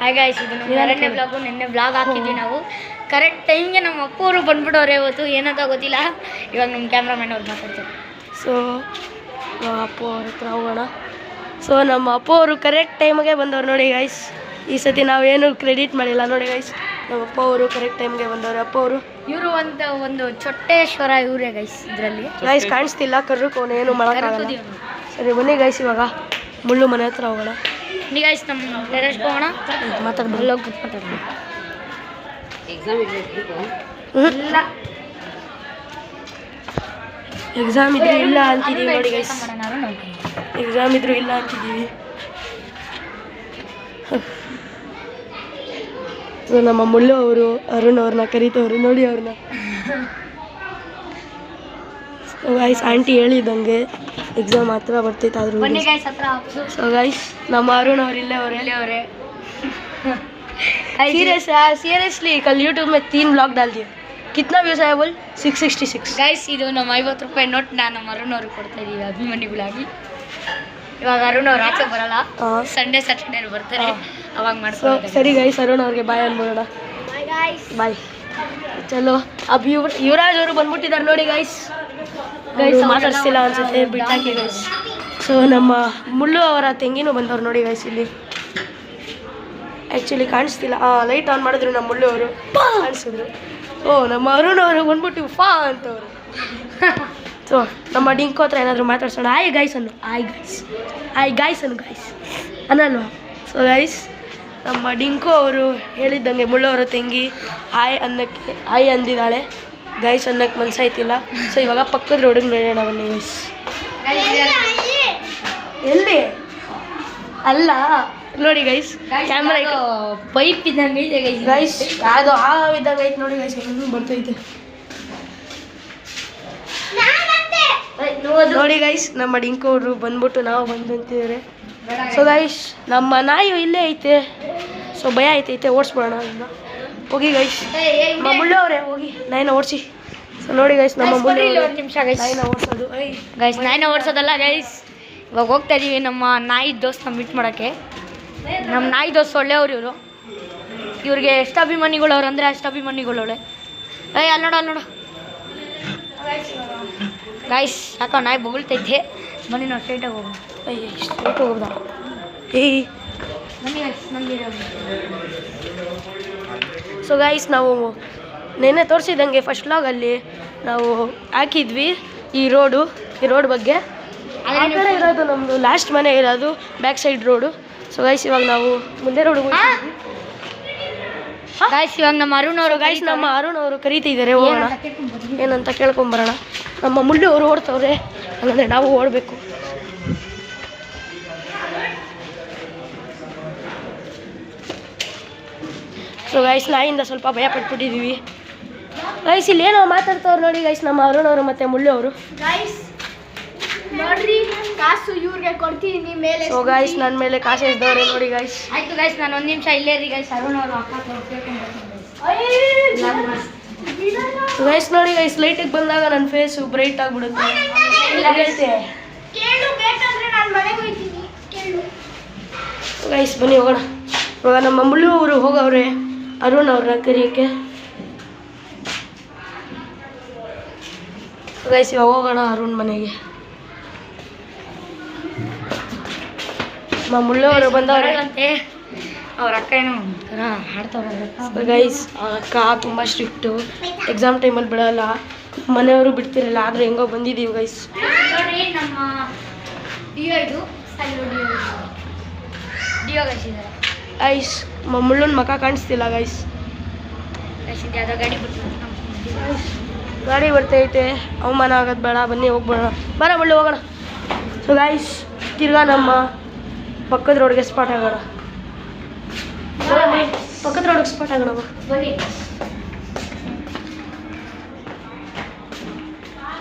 ಹಾಗೆ ಇದು ನಮ್ಮ ಎರಡನೇ ಬ್ಲಾಗು. ನಿನ್ನೆ ಬ್ಲಾಗ್ ಹಾಕಿದ್ವಿ ನಾವು. ಕರೆಕ್ಟ್ ಟೈಮ್ಗೆ ನಮ್ಮ ಅಪ್ಪ ಅವರು ಬಂದ್ಬಿಟ್ಟವ್ರೆ ಇವತ್ತು, ಏನಂತ ಗೊತ್ತಿಲ್ಲ. ಇವಾಗ ನಮ್ಮ ಕ್ಯಾಮ್ರಾಮನ್ ಅವ್ರು ಮಾತಾಡ್ತಾರೆ. ಸೊ ಅಪ್ಪ ಅವ್ರ ಹತ್ರ ಹೋಗೋಣ. ಸೊ ನಮ್ಮ ಅಪ್ಪ ಅವರು ಕರೆಕ್ಟ್ ಟೈಮ್ಗೆ ಬಂದವ್ರು ನೋಡಿ ಗೈಸ್. ಈ ಸತಿ ನಾವೇನು ಕ್ರೆಡಿಟ್ ಮಾಡಿಲ್ಲ ನೋಡಿ ಗೈಸ್. ನಮ್ಮ ಅಪ್ಪ ಅವರು ಕರೆಕ್ಟ್ ಟೈಮ್ಗೆ ಬಂದವ್ರು. ಅಪ್ಪ ಅವರು ಇವರು ಒಂದು ಚೊಟ್ಟೇಶ್ವರ ಇವರೇ ಗೈಸ್. ಇದರಲ್ಲಿ ಗೈಸ್ ಕಾಣಿಸ್ತಿಲ್ಲ, ಕರ್ರಕೋನು ಏನು ಮಾಡೋಕ್ಕಾಗಲ್ಲ. ಸರಿ ಬನ್ನಿ ಗೈಸ್, ಇವಾಗ ಮುಳ್ಳು ಮನೆ ಹತ್ರ ಹೋಗೋಣ. ಬನ್ನಿ ಗೈಸ್, ನಮ್ಮ ಟೆರೆಸ್ಗೆ ಹೋಗೋಣ. ಮಾತಾಡ್ಬೋದು ಮಾತಾಡ್ಬೋದು. ಎಕ್ಸಾಮ್ ಇದ್ರೆ ಇಲ್ಲ ಅಂತಿದ್ದೀವಿ ನೋಡಿ ಗೈಸ್. ಎಕ್ಸಾಮ್ ಇದ್ರು ಇಲ್ಲ ಅಂತಿದ್ದೀವಿ. ನಮ್ಮ ಮುಳ್ಳು ಅವರು ಅರುಣ್ ಅವ್ರನ್ನ ಕರೀತವ್ರು ನೋಡಿ ಅವ್ರನ್ನ. ಗೈಸ್ ಆಂಟಿ ಹೇಳಿದಂಗೆ ಎಕ್ಸಾಮ್ ಹತ್ರ ಬರ್ತೈತೆ ಆದ್ರೂ. ಸೊ ಗೈಸ್ ನಮ್ಮ ಅರುಣ್ ಅವ್ರು ಇಲ್ಲೇ ಅವರೇ. सीरियसली कल यूट्यूब में 3 ब्लॉग डाल दिए. कितना व्यूज आया बोल? 666. ಗೈಸ್ ಇದು ನಮ್ಮ 50 ರೂಪಾಯಿ ನೋಟ್ ನಮ್ಮ ಅರುಣ್ ಅವ್ರಿಗೆ ಕೊಡ್ತಾ ಇದೀವಿ ಅಭಿಮಾನಿಗಳಾಗಿ. ಇವಾಗ ಅರುಣ್ ಅವ್ರು ಆಚೆ ಬರಲ್ಲ, ಸಂಡೇ ಸ್ಯಾಟರ್ಡೇ ಬರ್ತಾರೆ, ಅವಾಗ ಮಾಡ್ತಾರೆ. ಸರಿ ಗೈಸ್, ಅರುಣ್ ಅವ್ರಿಗೆ ಬಾಯ್ ಅನ್ಬೋಣ. ಬಾಯ್. ಚಲೋ ಅಬ್ ಯುವರಾಜ್ ಅವರು ಬಂದ್ಬಿಟ್ಟಿದ್ದಾರೆ ನೋಡಿ ಗೈಸ್. ಮಾತಾಡ್ಸಿಲ್ಲ ಅನ್ಸುತ್ತೆ, ಬಿಟ್ಟಾಕಿ ಗೈಸ್. ಸೊ ನಮ್ಮ ಮುಳ್ಳು ಅವರ ತಂಗಿನೂ ಬಂದವ್ರು ನೋಡಿ ಗೈಸ್. ಇಲ್ಲಿ ಆ್ಯಕ್ಚುಲಿ ಕಾಣಿಸ್ತಿಲ್ಲ, ಲೈಟ್ ಆನ್ ಮಾಡಿದ್ರು ನಮ್ಮ ಮುಳ್ಳು ಅವರು ಕಾಣಿಸಿದ್ರು. ನಮ್ಮ ಅರುಣ್ ಅವರು ಬಂದ್ಬಿಟ್ಟು ಫಾ ಅಂತವ್ರು. ಸೊ ನಮ್ಮ ಡಿಂಕು ಹತ್ರ ಏನಾದರೂ ಮಾತಾಡ್ಸೋಣ. ಆಯ್ ಗೈಸ್ ಅನ್ನು, ಆಯ್ ಗೈಸ್ ಅನ್ನು ಗೈಸ್ ಅನ್ನಲ್ವಾ. ಸೊ ಗೈಸ್ ನಮ್ಮ ಡಿಂಕು ಅವರು ಹೇಳಿದ್ದಂಗೆ ಮುಳ್ಳವರ ತಂಗಿ ಆಯ್ ಅಂದಿದ್ದಾಳೆ. ಗೈಸ್ ಅನ್ನಕ್ಕೆ ಮನಸ್ಸಾಯ್ತಿಲ್ಲ. ಸೊ ಇವಾಗ ಪಕ್ಕದ ರೋಡಿಗೆ ನೋಡೋಣ ಬನ್ನಿ ಗೈಸ್. ಎಲ್ಲಿ ಅಲ್ಲ ನೋಡಿ ಗೈಸ್, ಕ್ಯಾಮ್ರಾ ಪೈಪ್ ಇದ್ದಂಗೆ ಇದೆ ಗೈಸ್. ಅದು ಇದ್ದಂಗೆ ಐತೆ ನೋಡಿ ಗೈಸ್, ಬರ್ತೈತೆ ನೋಡಿ ಗೈಸ್. ನಮ್ಮ ಡಿಂಕು ಅವರು ಬಂದ್ಬಿಟ್ಟು ನಾವು ಬಂದಂತಿದ್ದಾರೆ. ಸೊ ಗೈಸ್ ನಮ್ಮ ನಾಯಿ ಇಲ್ಲೇ ಐತೆ. ಸೊ ಭಯ ಐತೈತೆ, ಓಡಿಸ್ಬಿಡೋಣ ಇನ್ನು. ಹೋಗಿ ಗೈಸ್, ನಮ್ಮ ಮುಳ್ಳು ಅವರೇ ಹೋಗಿ ನಾಯಿನ ಓಡಿಸಿ. ಸೊ ನೋಡಿ ಗೈಸ್, ನಮ್ಮ ಮುಳ್ಳು ನಾಯಿನ ಓಡಿಸೋದು. ಗೈಸ್ ನಾಯಿನ ಓಡಿಸೋದಲ್ಲ ಗೈಸ್, ಇವಾಗ ಹೋಗ್ತಾ ಇದೀವಿ ನಮ್ಮ ನಾಯಿ ದೋಸ್ತ ಮೀಟ್ ಮಾಡೋಕ್ಕೆ. ನಮ್ಮ ನಾಯಿ ದೋಸ್ತ ಒಳ್ಳೆಯವ್ರು ಇವರು. ಇವ್ರಿಗೆ ಎಷ್ಟು ಅಭಿಮಾನಿಗಳವ್ರು ಅಂದರೆ ಅಷ್ಟು ಅಭಿಮಾನಿಗಳವಳೆ. ಅಲ್ಲಿ ನೋಡು ಗೈಸ್, ಯಾಕೋ ನಾಯಿ ಬೊಗಳ್ತೈತೆ. ಬನ್ನಿ ನಾವು ಸ್ಟ್ರೈಟಾಗಿ ಹೋಗೋಣ. ಸ್ಟ್ರೈಟ್ ಹೋಗೋದಾ? ಬನ್ನಿ ಗೈಸ್, ನಂದಿರ. ಸೊ ಗೈಸ್ ನಾವು ನೆನ್ನೆ ತೋರಿಸಿದಂಗೆ ಫಸ್ಟ್ ವ್ಲಾಗಲ್ಲಿ ನಾವು ಹಾಕಿದ್ವಿ ಈ ರೋಡ್ ಬಗ್ಗೆ. ಆ ಕಡೆ ಇರೋದು ನಮ್ಮದು ಲಾಸ್ಟ್ ಮನೆ ಇರೋದು, back side road. So guys ಇವಾಗ ನಾವು ಮುಂದೆ ರೋಡಿಗೆ ಹೋಗ್ತೀವಿ. ಗೈಸ್ ಇವಾಗ ನಮ್ಮ ಅರುಣ್ ಅವರು ಕರೀತಿದ್ದಾರೆ, ಹೋಗೋಣ ಏನಂತ ಕೇಳ್ಕೊಂಬರೋಣ. ನಮ್ಮ ಮುಳ್ಳು ಅವರು ಓಡ್ತವ್ರೆ, ಹಂಗಂದ್ರೆ ನಾವು ಓಡಬೇಕು. ಸೊ ಗೈಸ್ ನಾಯಿಂದ ಸ್ವಲ್ಪ ಭಯ ಪಟ್ಬಿಟ್ಟಿದ್ದೀವಿ ಗೈಸ್. ಇಲ್ಲಿ ಏನೋ ಮಾತಾಡ್ತವ್ರು ನೋಡಿ ಗೈಸ್, ನಮ್ಮ ಅರುಣ್ ಅವರು ಮತ್ತು ಮುಳ್ಳು ಅವರು. ನೋಡ್ರಿ, ಕಾಸು ಇವ್ರಿಗೆ ಕೊಡ್ತೀನಿ ಮೇಲೆ. ಸೊ ಗೈಸ್ ನನ್ನ ಮೇಲೆ ಕಾಸು ಎಸ್ದವ್ರೆ ನೋಡಿ ಗೈಸ್. ಆಯ್ತು ಗೈಸ್, ನಾನು ಒಂದು ನಿಮಿಷ ಇಲ್ಲೇ ರೀ ಗೈಸ್. ಅರುಣ್ ಅವರು ಗೈಸ್ ನೋಡಿ ಗೈಸ್, ಲೈಟಿಗೆ ಬಂದಾಗ ನನ್ನ ಫೇಸು ಬ್ರೈಟ್ ಆಗಿಬಿಡುತ್ತೆ. ಗೈಸ್ ಬನ್ನಿ ಹೋಗೋಣ. ಇವಾಗ ನಮ್ಮ ಮುಳ್ಳು ಅವರು ಹೋಗವ್ರೆ ಅರುಣ್ ಅವ್ರನ್ನ ಕರಿಯೋಕ್ಕೆ. ಗೈಸ್ ಇವಾಗ ಹೋಗೋಣ ಅರುಣ್ ಮನೆಗೆ. ನಮ್ಮ ಮುಳ್ಳು ಅವರು ಬಂದವ್ರಂತೆ, ಅವ್ರ ಅಕ್ಕ ಏನೋ ಹಾಡ್ತವ್ರೆ ಗೈಸ್. ಅಕ್ಕ ತುಂಬ ಸ್ಟ್ರಿಕ್ಟು, ಎಕ್ಸಾಮ್ ಟೈಮಲ್ಲಿ ಬಿಡೋಲ್ಲ, ಮನೆಯವರು ಬಿಡ್ತಿರಲ್ಲ, ಆದರೆ ಹೆಂಗೋ ಬಂದಿದ್ದೀವಿ ಗೈಸ್. ನೋಡಿ ನಮ್ಮ ಡಿಯೋ ಇದು ಡಿಯೋ ಗೈಸ್ ಇದೆ ಗೈಸ್. ಮುಳ್ಳನ ಮಕ್ಕ ಕಾಣಿಸ್ತಿಲ್ಲ ಗೈಸ್. ಗಾಡಿ ಬರ್ತೈತೆ, ಅವಮಾನ ಆಗೋದು ಬೇಡ, ಬನ್ನಿ ಹೋಗ್ಬೇಡ. ಬರ ಮುಳ್ಳು ಹೋಗೋಣ. ಸೊ ಗೈಸ್ ತಿರ್ಗಾ ನಮ್ಮ ಪಕ್ಕದ ರೋಡ್ಗೆ ಸ್ಪಾಟ್ ಆಗೋಣ. ಪಕ್ಕದ ರೋಡ್ಗೆ ಸ್ಪಾಟ್ ಆಗೋಣ ಬನ್ನಿ.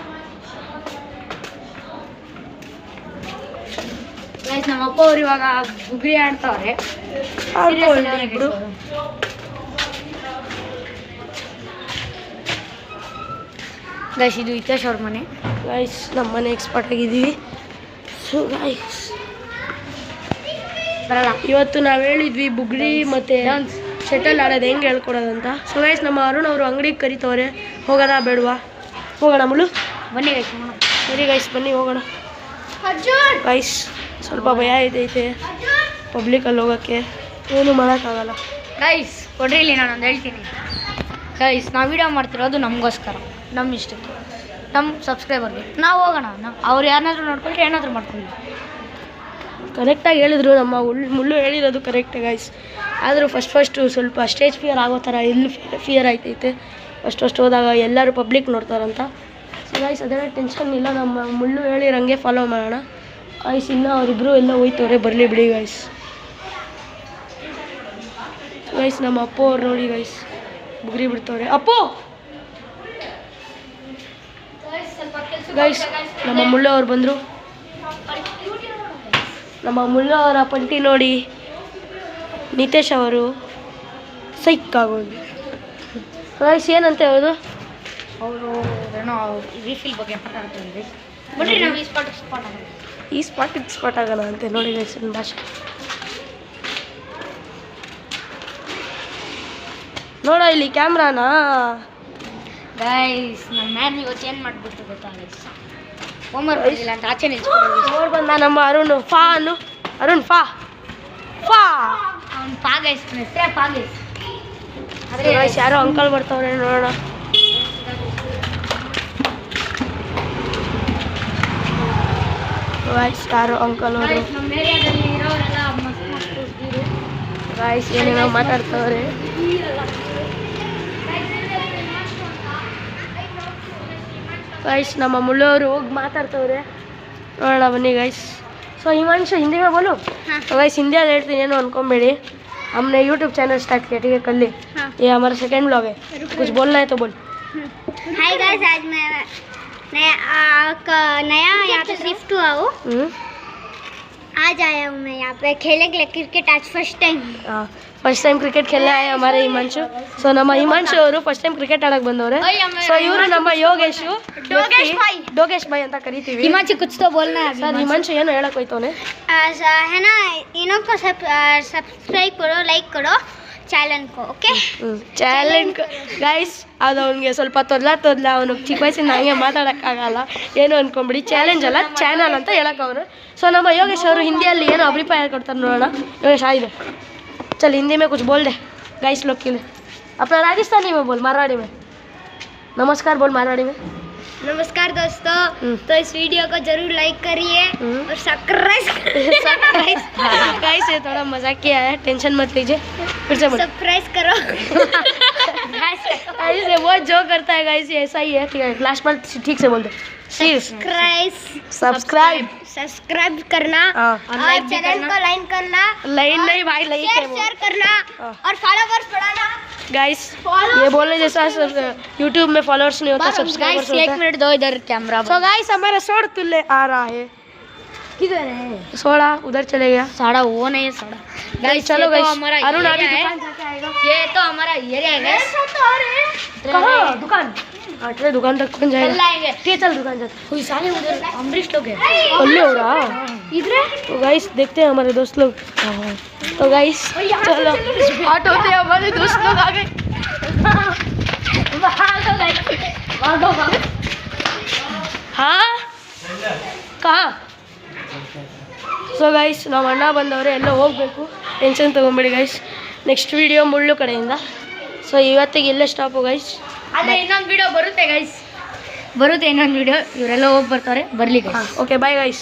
ಗೈಸ್ ನಮ್ಮ ಅಪ್ಪ ಅವ್ರು ಇವಾಗ ಬುಗ್ರಿ ಆಡ್ತಾವ್ರೆ. ಗೈಸ್ ಇದು ಹಿತೇಶ್ ಅವ್ರ ಮನೆ. ಗೈಸ್ ನಮ್ಮ ಮನೆ ಎಕ್ಸ್ಪರ್ಟ್ ಆಗಿದ್ದೀವಿ. ಸೊ ಗೈಸ್ ಬರಲ್ಲ. ಇವತ್ತು ನಾವು ಹೇಳಿದ್ವಿ ಬುಗ್ರಿ ಮತ್ತು ಶಟಲ್ ಆಡೋದು ಹೆಂಗೆ ಹೇಳ್ಕೊಡೋದಂತ. ಸೊ ಗೈಸ್ ನಮ್ಮ ಅರುಣ್ ಅವರು ಅಂಗಡಿಗೆ ಕರಿತವ್ರೆ, ಹೋಗೋಣ ಬೇಡವಾ? ಹೋಗೋಣ ಮುಳ್ಳು, ಬನ್ನಿ ಗೈಸ್ ಹೋಗೋಣ. ಸರಿ ಗೈಸ್ ಬನ್ನಿ ಹೋಗೋಣ. ಗೈಸ್ ಸ್ವಲ್ಪ ಭಯ ಐತೆ ಪಬ್ಲಿಕಲ್ಲಿ ಹೋಗೋಕ್ಕೆ, ಏನು ಮಾಡೋಕ್ಕಾಗಲ್ಲ. ಗೈಸ್ ಕೊಡ್ರಿ ಇಲ್ಲಿ ನಾನೊಂದು ಹೇಳ್ತೀನಿ ಗೈಸ್. ನಾವು ವೀಡಿಯೋ ಮಾಡ್ತಿರೋದು ನಮಗೋಸ್ಕರ, ನಮ್ಮ ಇಷ್ಟಕ್ಕೆ, ನಮ್ಮ ಸಬ್ಸ್ಕ್ರೈಬರ್ಗೆ. ನಾವು ಹೋಗೋಣ, ಅವ್ರು ಯಾರನ್ನಾದ್ರೂ ನೋಡ್ಕೊಂಡ್ರೆ ಏನಾದರೂ ಮಾಡ್ಕೊಳ್ಳಿ. ಕರೆಕ್ಟಾಗಿ ಹೇಳಿದ್ರು, ನಮ್ಮ ಮುಳ್ಳು ಹೇಳಿರೋದು ಕರೆಕ್ಟೇ ಗೈಸ್. ಆದರೂ ಫಸ್ಟು ಸ್ವಲ್ಪ ಸ್ಟೇಜ್ ಫಿಯರ್ ಆಗೋ ಥರ ಎಲ್ಲಿ ಫಿಯರ್ ಆಯ್ತೈತೆ. ಫಸ್ಟ್ ಹೋದಾಗ ಎಲ್ಲರೂ ಪಬ್ಲಿಕ್ ನೋಡ್ತಾರಂತ. ಸೊ ಗೈಸ್ ಅದೇನೋ ಟೆನ್ಷನ್ ಇಲ್ಲ, ನಮ್ಮ ಮುಳ್ಳು ಹೇಳಿರಂಗೆ ಫಾಲೋ ಮಾಡೋಣ. ಗೈಸ್ ಇನ್ನು ಅವರಿಬ್ಬರು ಎಲ್ಲ ಹೋಯ್ತವ್ರೆ, ಬರಲಿ ಬಿಡಿ ಗೈಸ್. ಗೈಸ್ ನಮ್ಮ ಅಪ್ಪು ಅವ್ರು ನೋಡಿ ಗೈಸ್ ಬುಗ್ರಿ ಬಿಡ್ತವ್ರೆ. ಅಪ್ಪು ಗೈಸ್ ನಮ್ಮ ಮುಳ್ಳು ಅವ್ರು ಬಂದರು. ನಮ್ಮ ಮುಳ್ಳು ಅವರ ಪಂಟಿ ನೋಡಿ ನಿತೇಶ್ ಅವರು ಸೈಕ್ ಆಗೋದು. ಗೈಸ್ ಏನಂತ ಹೇಳೋದು, ಅವರು ಏನೋ ರೀಫಿಲ್ ಬಗ್ಗೆ ಮಾತಾಡ್ತಿದ್ವಿ. ಬನ್ರಿ ನಾವು ಈ ಸ್ಪಾಟ್ ಆಗೋಣ ಅಂತೆ ನೋಡಿ ಗೈಸ್ ನನ್ನ ಭಾಷೆ. ನೋಡ ಇಲ್ಲಿ ಕ್ಯಾಮ್ರಾನಾ ಗೈಸ್. ನಮ್ಮ ಮ್ಯಾಮ್ ಇವತ್ತು ಏನು ಮಾಡಿಬಿಟ್ಟು ಗೊತ್ತಾ ಗೈಸ್, ಹೋಮ್ವರ್ಕ್ ಮಾಡಿಲ್ಲ ಅಂತ ಆಚೆ ನಿಲ್ಸ್ಕೊಡ್ರಿ. ನೋಡ್ ಬಂದ ನಮ್ಮ ಅರುಣ್. ಫಾ ಅನ್ನು ಅರುಣ್, ಫಾ ಫಾ. ಅವ್ನು ಪಾ ಗೈಸ್, ಹೆಸರೇ ಪಾ ಗೈಸ್. ಆದರೆ ಗೈಸ್ ಯಾರೋ ಅಂಕಲ್ ಬರ್ತಾವ್ರೆ ನೋಡೋಣ. ಗೈಸ್ ಯಾರೋ ಅಂಕಲ್ ಅವರು. ನಮ್ಮ ಏರಿಯಾದಲ್ಲಿ ಇರೋರೆಲ್ಲ ಮಸ್ತ್ ಮಸ್ತ್ ಹುಡುಗಿರು. ಗೈಸ್ ಏನೇನೋ ಮಾತಾಡ್ತವ್ರೆ. ಗೈಸ್ ನಮ್ಮ ಮುಳ್ಳವರು ಹೋಗಿ ಮಾತಾಡ್ತವ್ರೆ, ನೋಡೋಣ ಬನ್ನಿ ಗೈಸ್. ಸೊ हिमांशु हिंदी में बोलो. तो गाइस हिंदी में ಹೇಳ್ತೀನಿ, ಏನು अनकोಬೇಡಿ. हमने यूट्यूब चैनल स्टार्ट किया, ठीक है कर ली. ये हमारा सेकंड ब्लॉग है, कुछ बोलना है तो बोल. हाय गाइस, आज मैं नया यहाँ पे शिफ्ट हुआ हूँ. आज आया हूँ मैं यहाँ पे खेलने के लिए क्रिकेट. आज फर्स्ट टाइम क्रिकेट खेलने आए हमारे हिमांशु. ಸೊ ನಮ್ಮ ಹಿಮಾಂಶು ಅವರು ಫಸ್ಟ್ ಟೈಮ್ ಕ್ರಿಕೆಟ್ ಆಡಕ್ಕೆ ಬಂದವ್ರೆ. ಸೊ ಇವರು ನಮ್ಮ ಡೋಗೇಶ್ ಭಾಯ್ ಅಂತ ಕರಿತೀವಿ. हिमांशु कुछ तो बोलना है. ಸರ್ ಹಿಮಾಂಶು ಏನು ಹೇಳಕ್ ಹೋಯ್ತವನೆ? है ना, इन्हों को सब्सक्राइब करो, लाइक करो चैनल को. ओके ಚಾಲೆಂಜ್ ಗೈಸ್, ಅದು ಅವ್ನಿಗೆ ಸ್ವಲ್ಪ ತೊದ್ಲ ಅವನು ಚಿಕ್ಕ ವಯಸ್ಸಿನ ಹಂಗೆ ಮಾತಾಡೋಕ್ಕಾಗಲ್ಲ, ಏನು ಅನ್ಕೊಂಬಿಡಿ. ಚಾಲೆಂಜ್ ಅಲ್ಲ, ಚಾನಲ್ ಅಂತ ಹೇಳಕ್ ಅವನು. ಸೊ ನಮ್ಮ ಯೋಗೇಶ್ ಅವರು ಹಿಂದಿಯಲ್ಲಿ ಏನೋ ಅಭಿಪ್ರಾಯ ಕೊಡ್ತಾರೆ, ನೋಡೋಣ. ಯೋಗೇಶ್ आइए चल हिंदी में कुछ बोल दे गाइस लोग के लिए. अपना राजस्थानी में बोल, मारवाड़ी में नमस्कार बोल, मारवाड़ी में. नमस्कार दोस्तों. तो इस वीडियो को जरूर लाइक करिए और सब्सक्राइब गाइस ये थोड़ा मजाक किया है, टेंशन मत लीजिए. फिर से बोल, सब्सक्राइब करो. गाइस ये बहुत जो करता है गाइस, ये ऐसा ही है. ठीक है, लास्ट बार ठीक से बोल दे. सब्सक्राइब करना और चैनल को लाइन करना, लाइन नहीं भाई, लाइक शेयर करना और फॉलोवर्स बढ़ाना. गाइस ये बोलने जैसा यूट्यूब में फॉलोअर्स नहीं होता, सब्सक्राइबर्स होता है. 1 मिनट दो, इधर कैमरा. सो गाइस हमारा सोड तुल्ले आ रहा है. किधर है सोड़ा? उधर चले गया साड़ा. वो नहीं है साड़ा गाइस. चलो गाइस, हमारा अरुण अभी एरिया दुकान है. जाके आएगा. ये तो हमारा एरिया है गाइस. कहाँ दुकान? अरे दुकान तक कौन जाएगा? कल आएंगे. ठीक चल दुकान जाते. कोई सारे उधर अमरीश लोग हैं. कल्ले हो रहा इधर तो गाइस देखते हैं हमारे दोस्त लोग. तो गाइस चलो हट होते हैं, हमारे दोस्त लोग आ गए. हाँ कहाँ? ಸೊ ಗೈಸ್ ನಾವು ಅಣ್ಣ ಬಂದವ್ರೆ, ಎಲ್ಲ ಹೋಗಬೇಕು, ಟೆನ್ಷನ್ ತೊಗೊಂಬೇಡಿ ಗೈಸ್. ನೆಕ್ಸ್ಟ್ ವಿಡಿಯೋ ಮುಳ್ಳು ಕಡೆಯಿಂದ. ಸೊ ಇವತ್ತಿಗೆ ಇಲ್ಲೇ ಸ್ಟಾಪು ಗೈಸ್. ಅದೇ ಇನ್ನೊಂದು ವಿಡಿಯೋ ಬರುತ್ತೆ ಗೈಸ್, ಬರುತ್ತೆ ಇನ್ನೊಂದು ವಿಡಿಯೋ. ಇವರೆಲ್ಲ ಹೋಗಿ ಬರ್ತಾರೆ, ಬರಲಿ ಗೈಸ್. Okay bye guys.